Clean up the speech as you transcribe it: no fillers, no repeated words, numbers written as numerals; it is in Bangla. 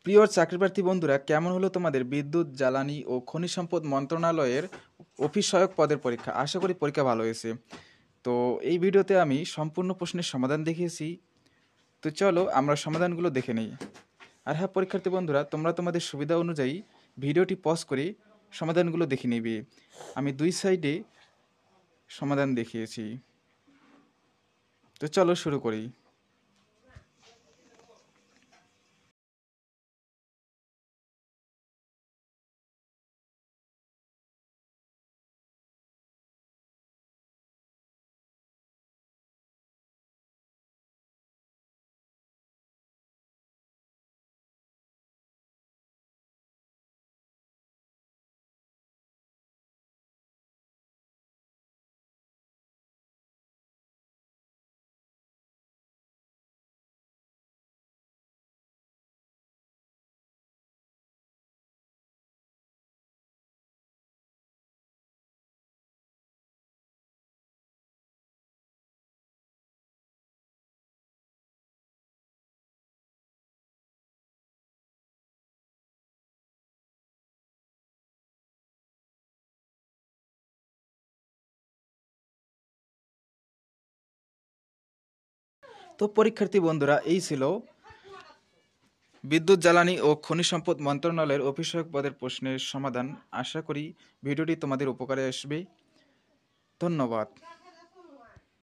প্রিয় চাকরিপ্রার্থী বন্ধুরা, কেমন হলো তোমাদের বিদ্যুৎ জ্বালানি ও খনিজ সম্পদ মন্ত্রণালয়ের অফিস সহায়ক পদের পরীক্ষা? আশা করি পরীক্ষা ভালো হয়েছে। তো এই ভিডিওতে আমি সম্পূর্ণ প্রশ্নের সমাধান দেখিয়েছি। তো চলো আমরা সমাধানগুলো দেখে নেই। আর হ্যাঁ পরীক্ষার্থী বন্ধুরা, তোমরা তোমাদের সুবিধা অনুযায়ী ভিডিওটি পজ করে সমাধানগুলো দেখে নিবে। আমি দুই সাইডে সমাধান দেখিয়েছি। তো চলো শুরু করি। তো পরীক্ষার্থী বন্ধুরা, এই ছিল বিদ্যুৎ জ্বালানি ও খনিজ সম্পদ মন্ত্রণালয়ের অফিস সহায়ক পদের প্রশ্নের সমাধান। আশা করি ভিডিওটি তোমাদের উপকারে আসবে। ধন্যবাদ।